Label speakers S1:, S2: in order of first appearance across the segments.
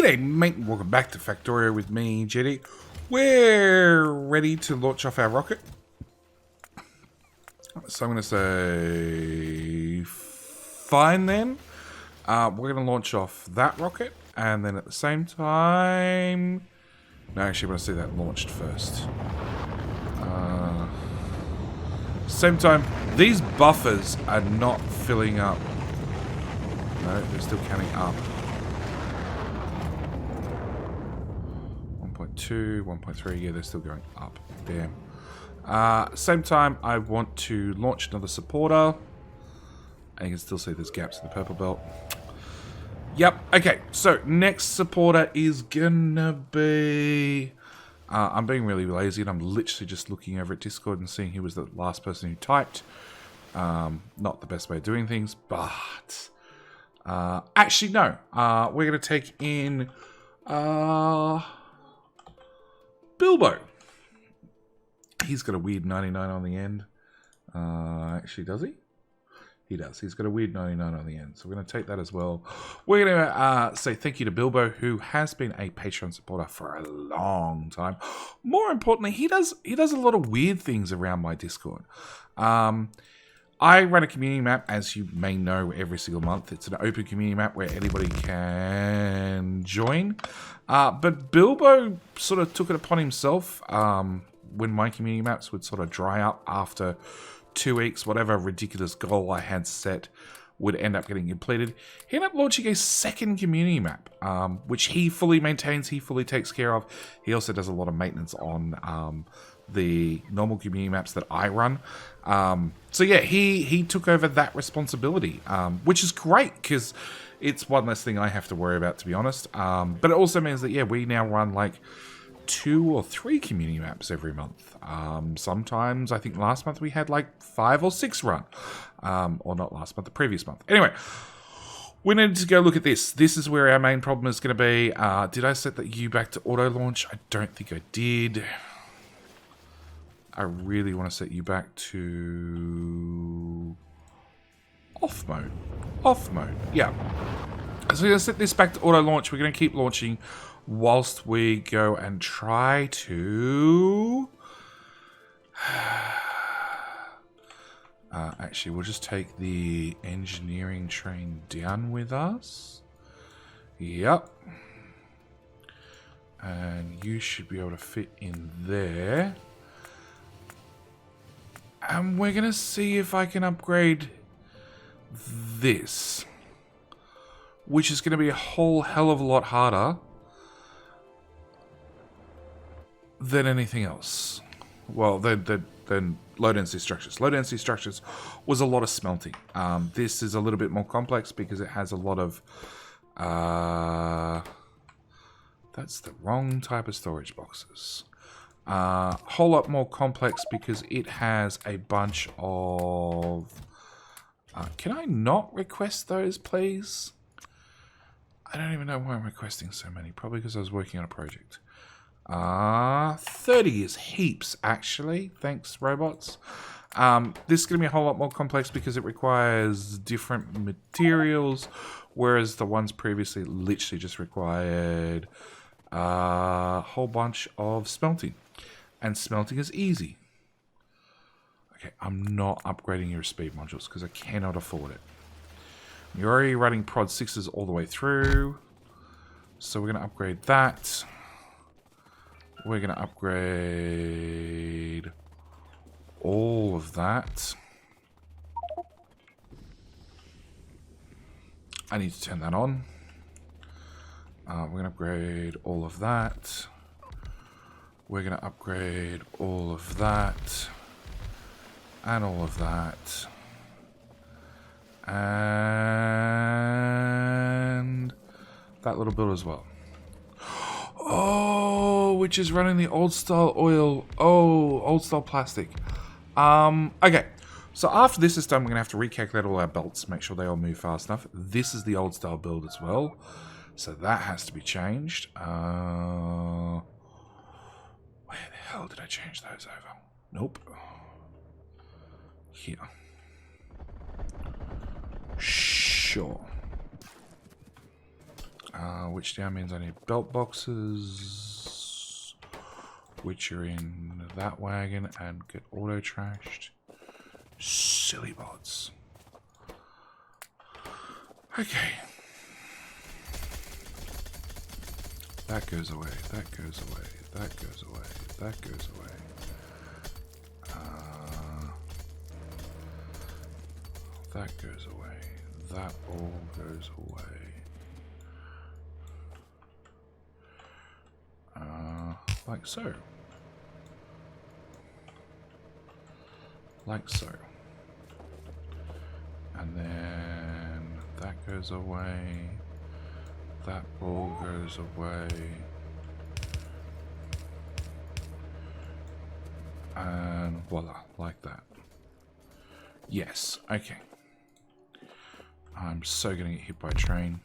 S1: G'day mate, welcome back to Factorio with me, Jetty. We're ready to launch off our rocket. So I'm going to say, fine then. We're going to launch off that rocket, and then at the same time... No, actually I want to see that launched first. Same time, these buffers are not filling up. No, they're still counting up. 1.2, 1.3, yeah, they're still going up. Damn. Same time, I want to launch another supporter. And you can still see there's gaps in the purple belt. Yep, okay, so next supporter is gonna be... I'm being really lazy and I'm literally just looking over at Discord and seeing who was the last person who typed. Not the best way of doing things, but... actually, no. We're going to take in... Bilbo. He's got a weird 99 on the end. Actually, does he? He does. He's got a weird 99 on the end. So we're going to take that as well. We're going to say thank you to Bilbo, who has been a Patreon supporter for a long time. More importantly, he does a lot of weird things around my Discord. I run a community map, as you may know, every single month. It's an open community map where anybody can join. But Bilbo sort of took it upon himself when my community maps would sort of dry up after 2 weeks, whatever ridiculous goal I had set would end up getting completed. He ended up launching a second community map, which he fully maintains, he fully takes care of. He also does a lot of maintenance on the normal community maps that I run. So yeah, he took over that responsibility, which is great because it's one less thing I have to worry about, to be honest. But it also means that, yeah, we now run like 2 or 3 community maps every month. Sometimes, I think last month we had like 5 or 6 run. Or not last month, the previous month. Anyway, we needed to go look at this. This is where our main problem is going to be. Did I set that U back to auto launch? I don't think I did. I really want to set you back to off mode. Off mode, yeah. So we're going to set this back to auto launch. We're going to keep launching whilst we go and try to... actually, we'll just take the engineering train down with us. Yep. And you should be able to fit in there. And we're going to see if I can upgrade this, which is going to be a whole hell of a lot harder than anything else. Well, than low-density structures. Low-density structures was a lot of smelting. This is a little bit more complex because it has a lot of... that's the wrong type of storage boxes. Whole lot more complex because it has a bunch of... can I not request those, please? I don't even know why I'm requesting so many. Probably because I was working on a project. 30 is heaps, actually. Thanks, robots. This is going to be a whole lot more complex because it requires different materials, whereas the ones previously literally just required a whole bunch of smelting. And smelting is easy. Okay, I'm not upgrading your speed modules because I cannot afford it. You're already running prod 6s all the way through. So we're going to upgrade that. We're going to upgrade all of that. I need to turn that on. We're going to upgrade all of that. We're going to upgrade all of that. And all of that. And that little build as well. Oh, which is running the old style oil. Oh, old style plastic. Okay. So after this is done, we're going to have to recalculate all our belts, make sure they all move fast enough. This is the old style build as well. So that has to be changed. Where the hell did I change those over? Nope. Here. Sure. Which now means I need belt boxes, which are in that wagon and get auto trashed. Silly bots. Okay. That goes away, that goes away, that goes away, that goes away. That goes away. That all goes away. Like so. Like so. And then that goes away. That all goes away. And voila, like that. Yes, okay. I'm so gonna get hit by a train.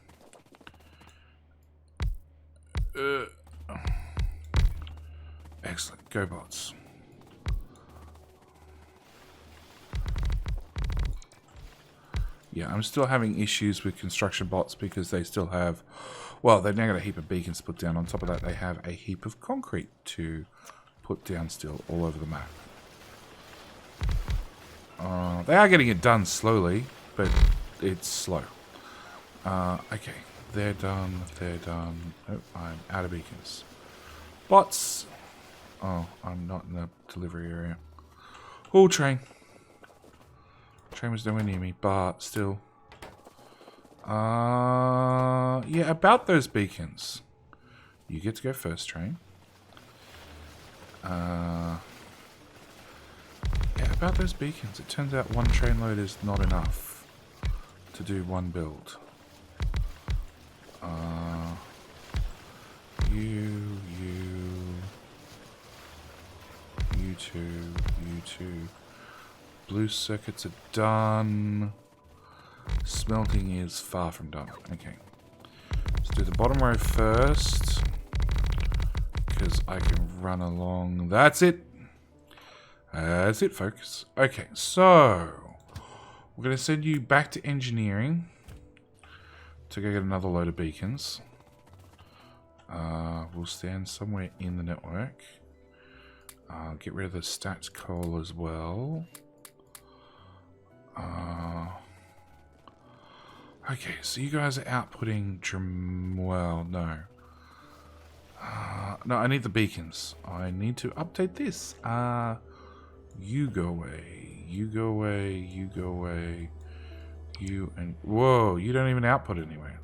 S1: Excellent, go bots. Yeah, I'm still having issues with construction bots because they still have, well, they've now got a heap of beacons to put down. On top of that, they have a heap of concrete to put down still all over the map. They are getting it done slowly, but it's slow. Okay, they're done, they're done. Oh, I'm out of beacons. Bots. Oh, I'm not in the delivery area. Oh, train. Train was nowhere near me, but still. Yeah, about those beacons. You get to go first, train. Yeah, about those beacons. It turns out one train load is not enough to do one build. You two. Blue circuits are done. Smelting is far from done. Okay. Let's do the bottom row first. Because I can run along. That's it. That's it, folks. Okay, so we're going to send you back to engineering to go get another load of beacons. We'll stand somewhere in the network. Get rid of the stats coal as well. Okay, so you guys are outputting well, no. No, I need the beacons. I need to update this. You go away. You go away. You go away. You and... Whoa, you don't even output anywhere.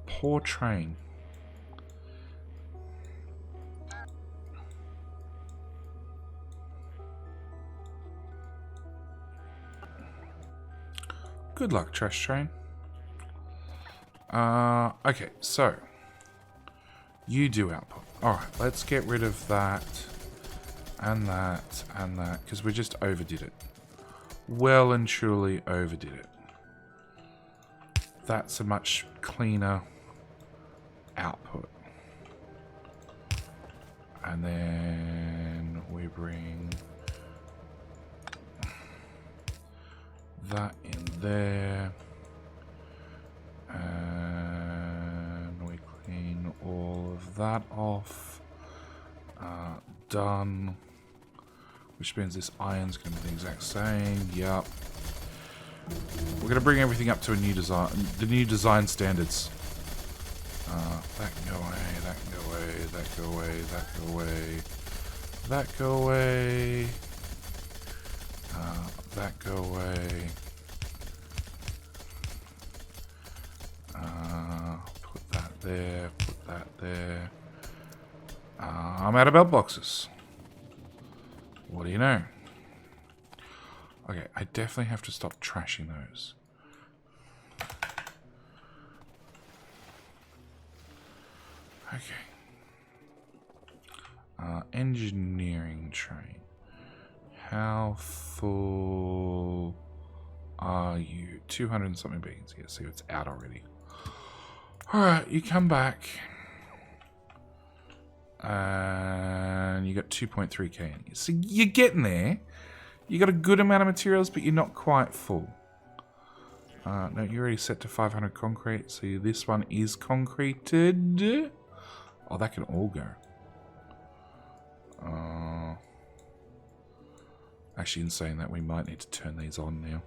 S1: Poor train. Good luck, trash train. Okay, so you do output. Alright, let's get rid of that and that and that, because we just overdid it. Well and truly overdid it. That's a much cleaner output. And then we bring that in there. And we clean all of that off. Done. Which means this iron's going to be the exact same. Yup. We're going to bring everything up to a new design, the new design standards. That can go away, that can go away, that go away, that go away, that go away, that go away. Put that there, put that there. I'm out of belt boxes. What do you know? Okay, I definitely have to stop trashing those. Okay. Engineering train. How full are you? 200 and something beans. Yeah, see, it's out already. Alright, you come back. And you got 2.3k in here. So you're getting there. You got a good amount of materials, but you're not quite full. No, you're already set to 500 concrete, so this one is concreted. Oh, that can all go. Actually, in saying that, we might need to turn these on now.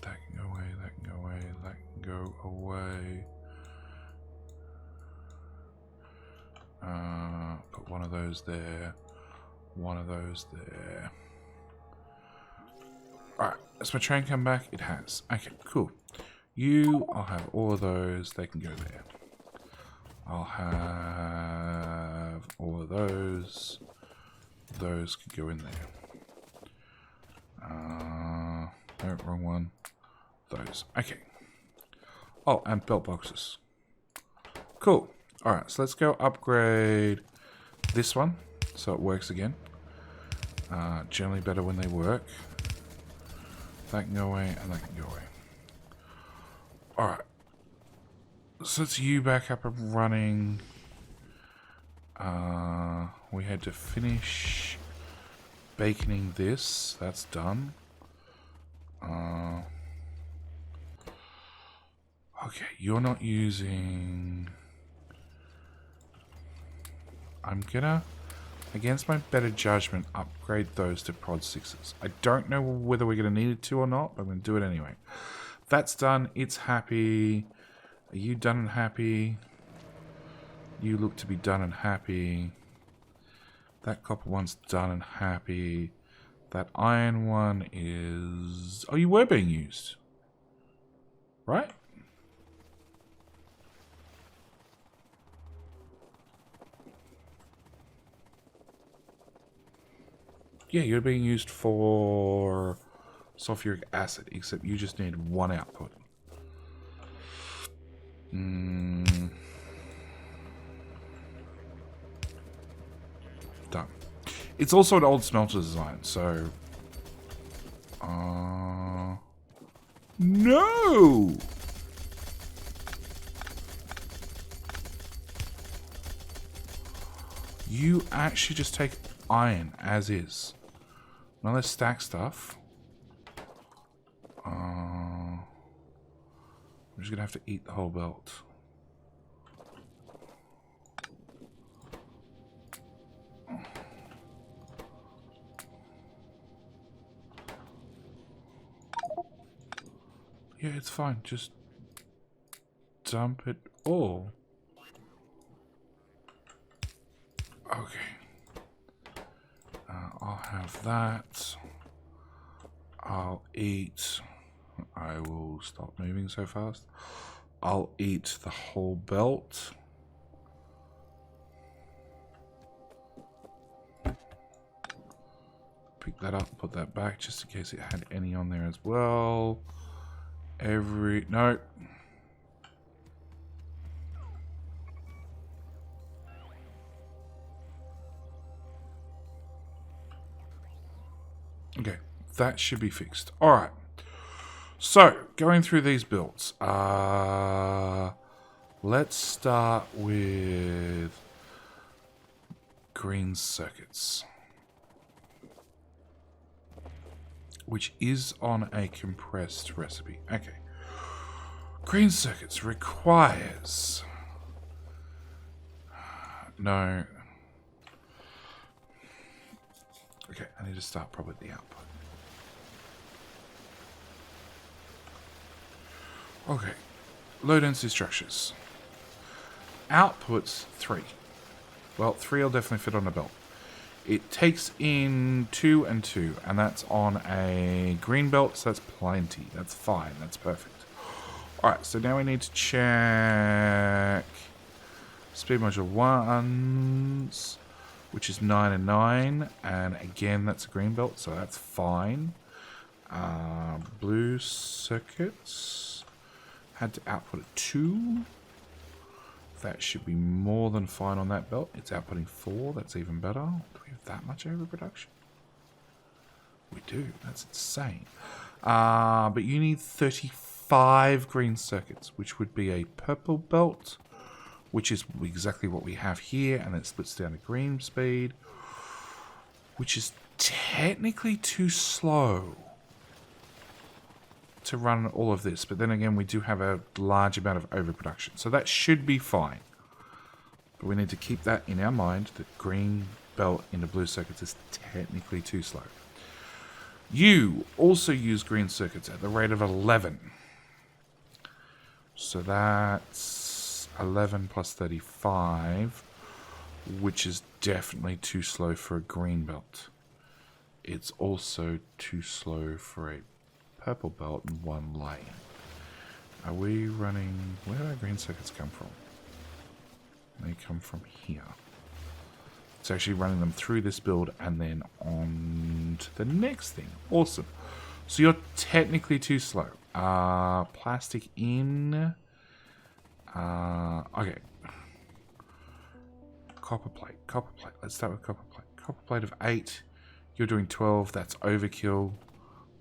S1: That can go away, that can go away, that can go away. Put one of those there, one of those there. Alright, has my train come back? It has. Okay, cool. I'll have all of those, they can go there. I'll have all of those can go in there. No, wrong one. Those. Okay. Oh, and belt boxes. Cool. Alright, so let's go upgrade this one so it works again. Generally better when they work. That can go away and that can go away. Alright. So it's you back up and running. We had to finish baconing this. That's done. Okay, you're not using... I'm gonna, against my better judgment, upgrade those to prod 6s. I don't know whether we're gonna need it to or not, but I'm gonna do it anyway. That's done. It's happy. Are you done and happy? You look to be done and happy. That copper one's done and happy. That iron one is... Oh, you were being used. Right? Yeah, you're being used for sulfuric acid, except you just need one output. Done. It's also an old smelter design, so... No! You actually just take iron as is. None of this stack stuff. I'm just gonna have to eat the whole belt. Yeah, it's fine. Just dump it all. Okay. I'll have that. I'll eat. I will stop moving so fast. I'll eat the whole belt. Pick that up, put that back just in case it had any on there as well. No. Okay, that should be fixed. Alright. So, going through these builds. Let's start with green circuits, which is on a compressed recipe. Okay. Green circuits requires... No. Okay, I need to start probably at the output. Okay. Low density structures. Outputs 3. Well, 3 will definitely fit on a belt. It takes in 2 and 2, and that's on a green belt, so that's plenty. That's fine. That's perfect. Alright, so now we need to check speed module 1s, which is 9 and 9, and again, that's a green belt, so that's fine. Blue circuits had to output a 2. That should be more than fine on that belt. It's outputting 4. That's even better. Do we have that much overproduction? We do. That's insane. But you need 35 green circuits, which would be a purple belt, which is exactly what we have here, and it splits down to green speed, which is technically too slow to run all of this. But then again, we do have a large amount of overproduction, so that should be fine. But we need to keep that in our mind, that green belt into blue circuits is technically too slow. You also use green circuits at the rate of 11. So that's 11 plus 35, which is definitely too slow for a green belt. It's also too slow for a purple belt in one lane. Are we running... Where do our green circuits come from? They come from here. It's actually running them through this build and then on to the next thing. Awesome. So you're technically too slow. Plastic in. Okay. Copper plate. Copper plate. Let's start with copper plate. Copper plate of 8. You're doing 12. That's overkill.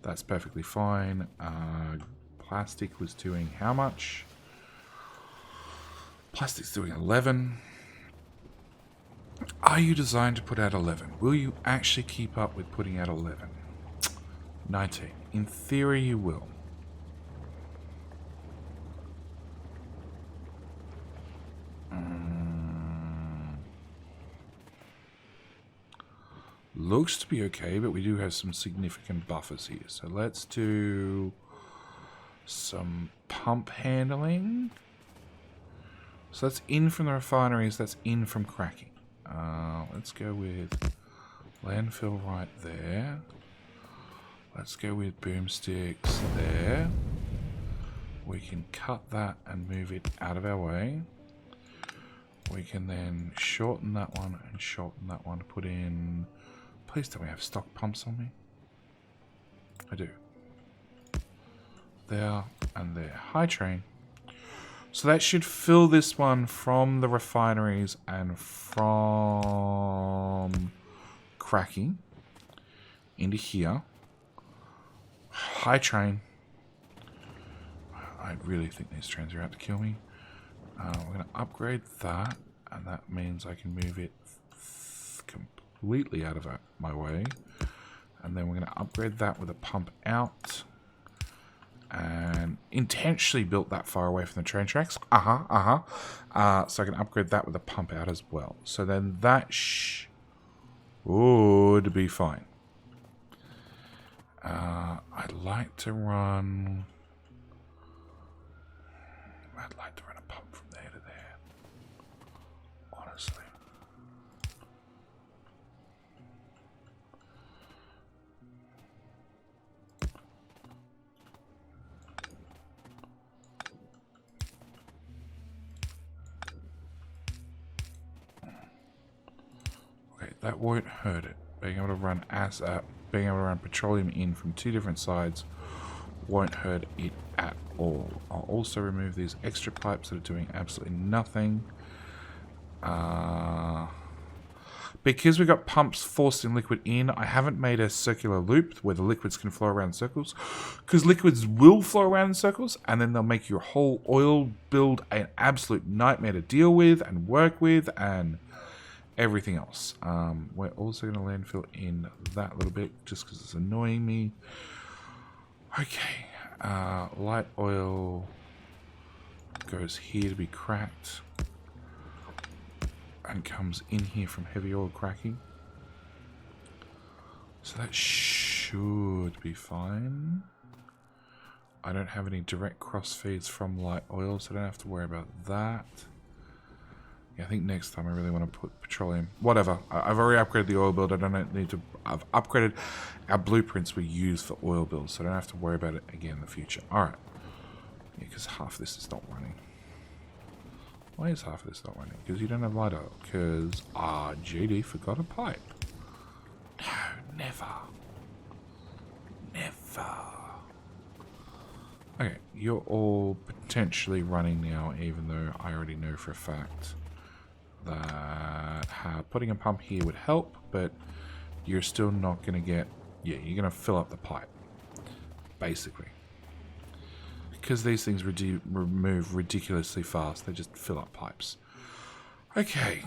S1: That's perfectly fine. Plastic was doing how much? Plastic's doing 11. Are you designed to put out 11? Will you actually keep up with putting out 11? 19. In theory, you will. Looks to be okay, but we do have some significant buffers here. So let's do some pump handling. So that's in from the refineries, that's in from cracking. Let's go with landfill right there. Let's go with boomsticks there. We can cut that and move it out of our way. We can then shorten that one and shorten that one to put in... Please tell me I have stock pumps on me. I do. There and there. High train. So that should fill this one from the refineries and from cracking into here. High train. I really think these trains are out to kill me. We're going to upgrade that, and that means I can move it completely out of my way. And then we're going to upgrade that with a pump out. And intentionally built that far away from the train tracks. So I can upgrade that with a pump out as well. So then that would be fine. I'd like to run a pump from there to there. Honestly. That won't hurt it. Being able to run petroleum in from two different sides won't hurt it at all. I'll also remove these extra pipes that are doing absolutely nothing. Because we've got pumps forcing liquid in, I haven't made a circular loop where the liquids can flow around in circles. Because liquids will flow around in circles, and then they'll make your whole oil build an absolute nightmare to deal with and work with, and everything else. We're also going to landfill in that little bit just because it's annoying me. Okay. Light oil goes here to be cracked and comes in here from heavy oil cracking. So that should be fine. I don't have any direct cross feeds from light oil, so I don't have to worry about that. Yeah, I think next time I really want to put petroleum. Whatever. I've already upgraded the oil build. I don't need to... I've upgraded our blueprints we use for oil builds, so I don't have to worry about it again in the future. Alright. Yeah, because half of this is not running. Why is half of this not running? Because you don't have light oil. Because, JD forgot a pipe. No, never. Never. Okay, you're all potentially running now, even though I already know for a fact that putting a pump here would help, but you're still not going to get... Yeah, you're going to fill up the pipe. basically. Because these things move ridiculously fast. They just fill up pipes. Okay.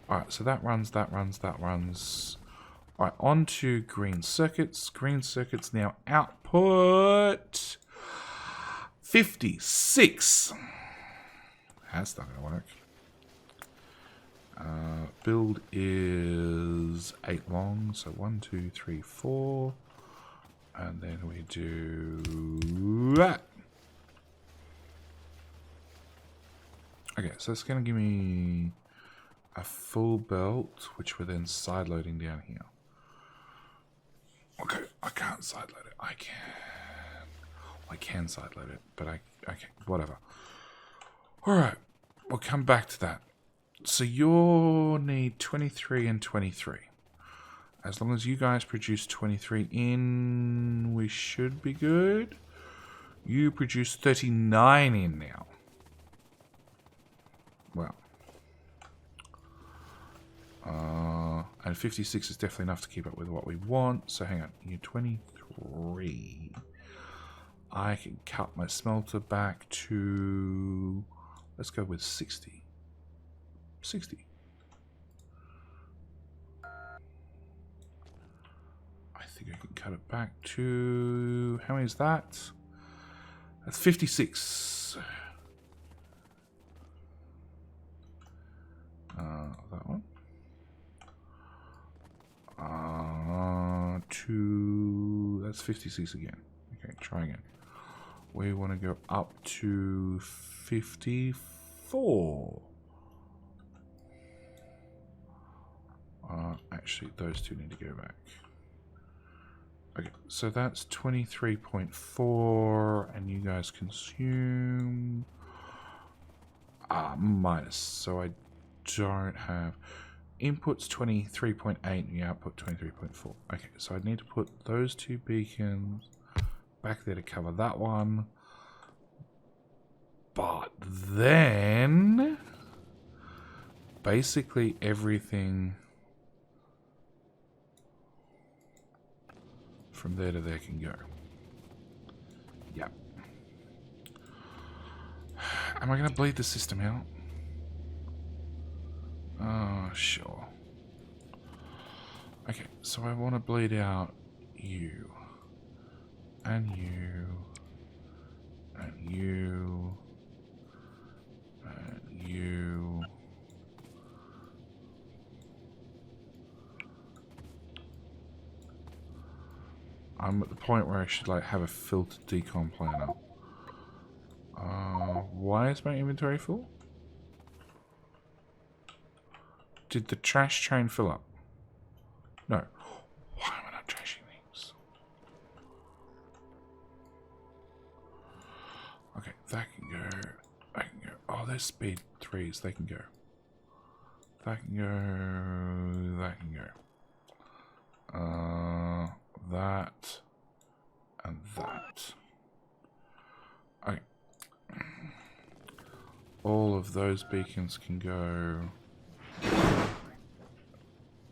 S1: Alright, so that runs. Alright, on to green circuits. Green circuits now output 56. That's not going to work. Build is 8 long, so 1, 2, 3, 4. And then we do that. Okay, so it's going to give me a full belt, which we're then side loading down here. Okay, I can't side load it. I can side load it, but okay, whatever. Alright, we'll come back to that. So you'll need 23 and 23. As long as you guys produce 23 in, we should be good. You produce 39 in now. Well. And 56 is definitely enough to keep up with what we want. So hang on, you're 23. I can cut my smelter back to, let's go with 60. 60. I think I can cut it back to, how many is that? That's 56. That one. That's 56 again. Okay, try again. We want to go up to 54. Actually, those two need to go back. Okay, so that's 23.4, and you guys consume minus. So I don't have inputs 23.8 and you output 23.4. Okay, so I need to put those two beacons back there to cover that one. But then basically everything from there to there can go. Yep. Am I going to bleed the system out? Oh, sure. Okay, so I want to bleed out you. And you. And you. And you. I'm at the point where I should like have a filtered decom planner. Why is my inventory full? Did the trash train fill up? No. Why am I not trashing things? Okay, that can go. I can go. Oh, there's speed 3s. They can go. That can go. That can go. That. And that. Okay. All of those beacons can go.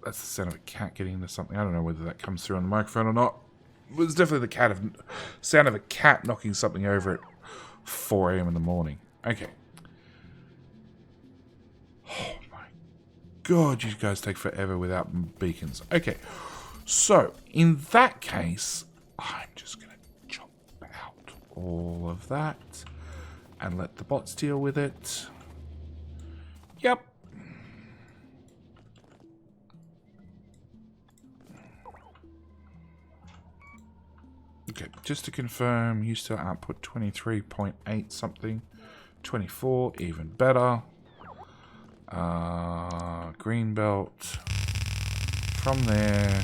S1: That's the sound of a cat getting into something. I don't know whether that comes through on the microphone or not. It was definitely the sound of a cat knocking something over at 4 AM in the morning. Okay. Oh my god, you guys take forever without beacons. Okay. So, in that case, I'm just going to chop out all of that and let the bots deal with it. Yep. Okay, just to confirm, you still output 23.8 something. 24, even better. Green belt from there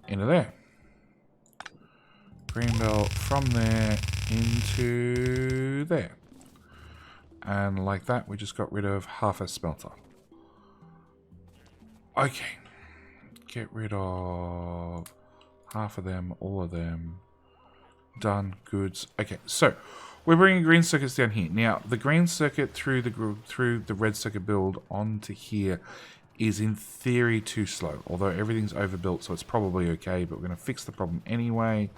S1: into there. Green belt from there into there. And like that, we just got rid of half a smelter. Okay. Get rid of half of them, all of them. Done. Goods. Okay, so we're bringing green circuits down here. Now, the green circuit through the red circuit build onto here is in theory too slow. Although everything's overbuilt, so it's probably okay. But we're going to fix the problem anyway.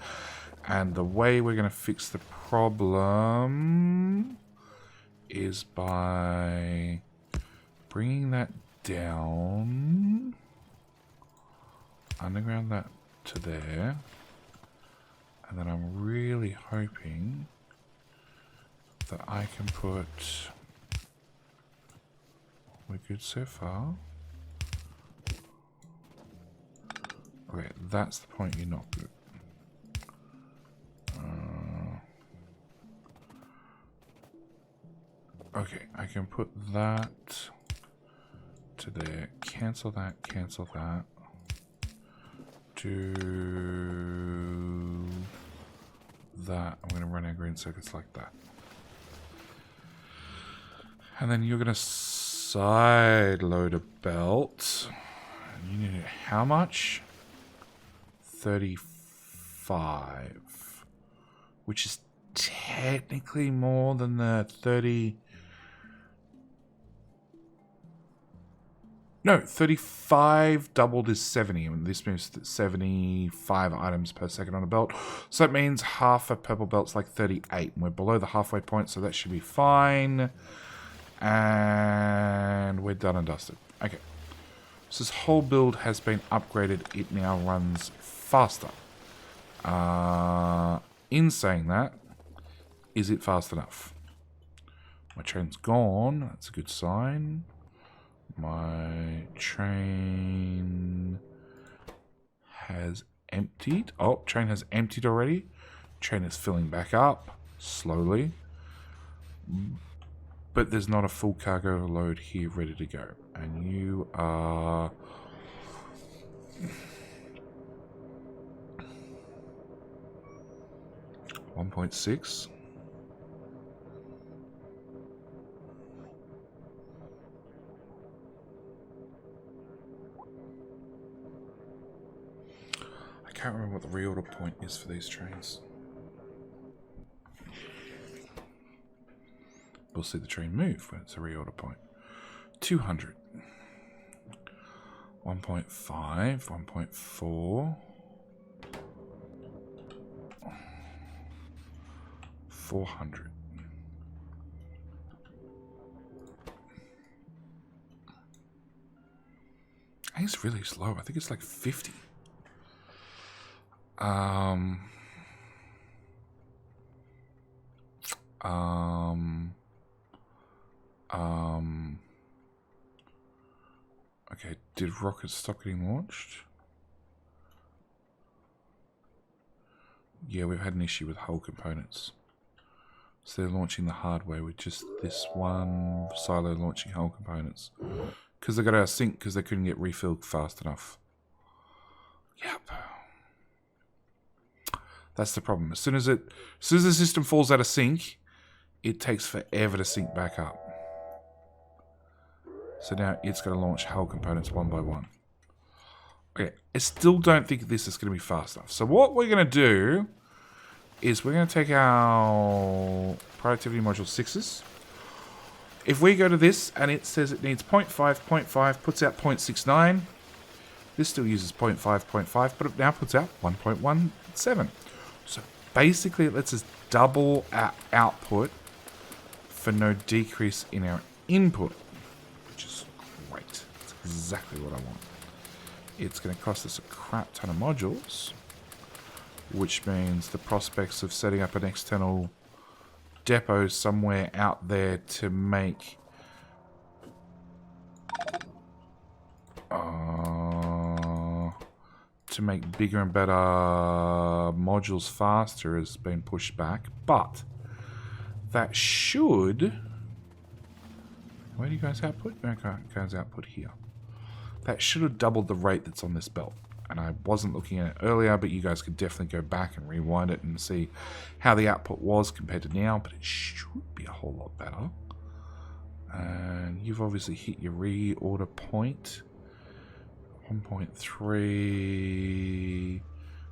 S1: And the way we're going to fix the problem is by bringing that down, underground that to there, and then I'm really hoping that I can put, we're good so far. Okay, that's the point you're not good. Okay, I can put that to there, cancel that, do that. I'm going to run our green circuits like that. And then you're going to side load a belt. And you need how much? 35. Which is technically more than the 30... No, 35 doubled is 70, and this moves 75 items per second on a belt. So that means half a purple belt's like 38, and we're below the halfway point, so that should be fine. And we're done and dusted. Okay. So this whole build has been upgraded. It now runs faster. In saying that, is it fast enough? My train's gone. That's a good sign. My train has emptied. Oh, train has emptied already. Train is filling back up slowly. But there's not a full cargo load here ready to go. And you are... $1.6. I can't remember what the reorder point is for these trains. We'll see the train move when it's a reorder point. 200. 1.5, 1.4. 400. I think it's really slow. I think it's like 50. Okay, did rockets stop getting launched? Yeah, we've had an issue with hull components. So they're launching the hard way with just this one silo launching hull components. Because they got out of sync because they couldn't get refilled fast enough. Yep. That's the problem. As soon as the system falls out of sync, it takes forever to sync back up. So now it's going to launch hull components one by one. Okay, I still don't think this is going to be fast enough. So what we're going to do is we're going to take our productivity module 6s. If we go to this and it says it needs 0.5, puts out 0.69. This still uses 0.5, but it now puts out 1.17. So basically it lets us double our output for no decrease in our input, which is great. That's exactly what I want. It's going to cost us a crap ton of modules, which means the prospects of setting up an external depot somewhere out there to make bigger and better modules faster has been pushed back, but that should... Where do you guys output? Guys output here. That should have doubled the rate that's on this belt. And I wasn't looking at it earlier, but you guys could definitely go back and rewind it and see how the output was compared to now, but it should be a whole lot better. And you've obviously hit your reorder point. 1.3.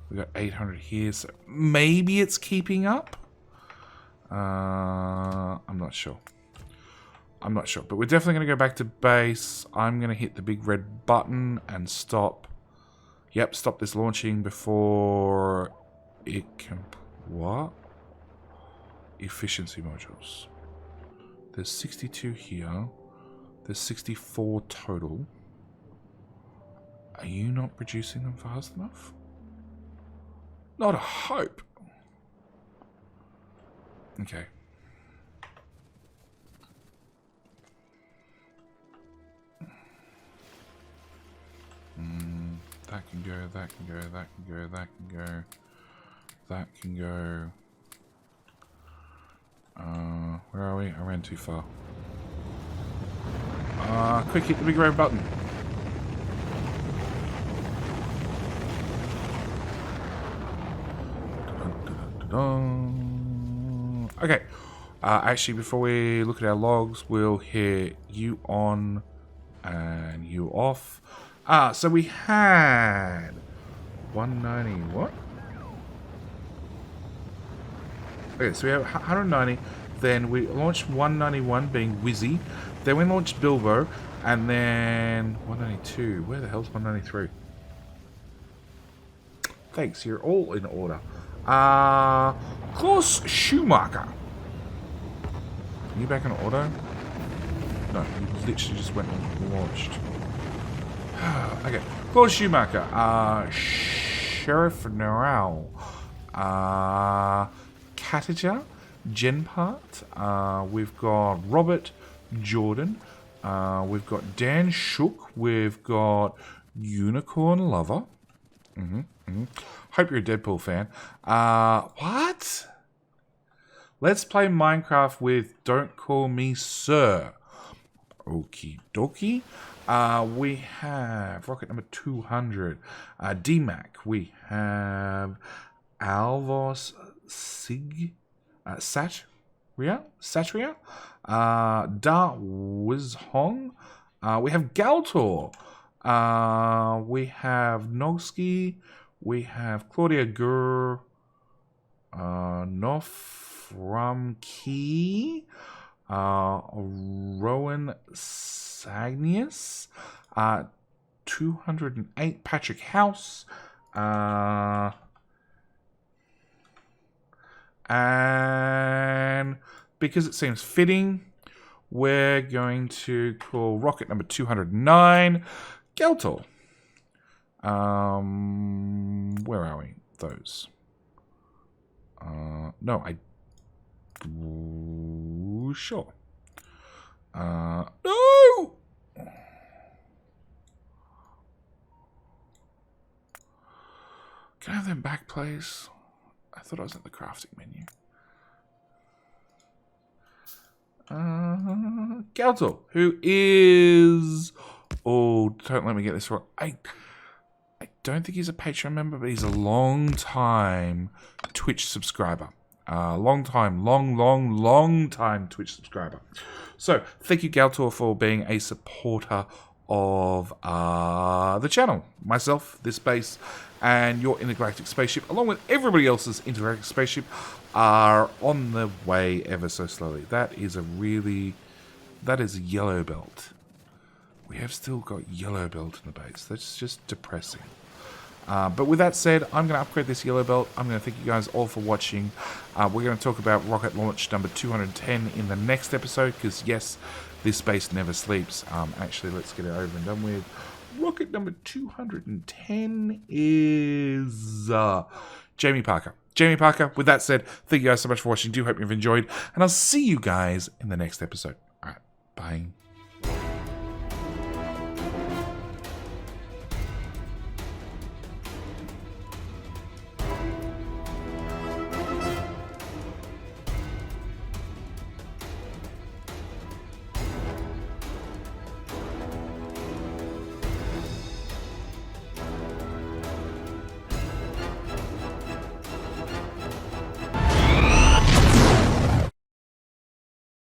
S1: We got 800 here, so maybe it's keeping up. I'm not sure. I'm not sure. But we're definitely going to go back to base. I'm going to hit the big red button and stop. Yep, stop this launching before it can... What? Efficiency modules. There's 62 here. There's 64 total. Are you not producing them fast enough? Not a hope. Okay. That can go, that can go, that can go, that can go. That can go. Where are we? I ran too far. Quick, hit the big red button. Okay. Actually, before we look at our logs, we'll hit you on and you off. So we had 190. What? Okay, so we have 190. Then we launched 191, being Wizzy. Then we launched Bilbo, and then 192. Where the hell's 193? Thanks, you're all in order. Claus Schumacher. Are you back in order? No, you literally just went and launched. Okay, Claus Schumacher. Sherif nour. Kataii, Jenpat. We've got Robert Jodoin. We've got Dan Shook. We've got Unicorn Lover. Hope you're a Deadpool fan. What? Let's play Minecraft with Don't Call Me Sir. Okie dokie. We have rocket number 200. Dmac. We have Alvons. Satriya. Hong. We have Galtur. We have Nogsi. We have Claudia, Gurr. Norifumy. RoninSanguinius. 208 Patrick House. And because it seems fitting, we're going to call rocket number 209 Galtur. Where are we? Those. No, sure. No! Can I have them back, please? I thought I was at the crafting menu. Galtur, who is... Oh, don't let me get this wrong. I don't think he's a Patreon member, but he's a long-time Twitch subscriber. Long time Twitch subscriber. So, thank you, Galtur, for being a supporter of the channel. Myself, this base, and your intergalactic spaceship, along with everybody else's intergalactic spaceship, are on the way ever so slowly. That is a yellow belt. We have still got yellow belt in the base. That's just depressing. But with that said, I'm going to upgrade this yellow belt. I'm going to thank you guys all for watching. We're going to talk about rocket launch number 210 in the next episode, because yes, this base never sleeps. Actually, let's get it over and done with. Rocket number 210 is Jamie Parker. Jamie Parker, with that said, thank you guys so much for watching. Do hope you've enjoyed, and I'll see you guys in the next episode. All right, bye.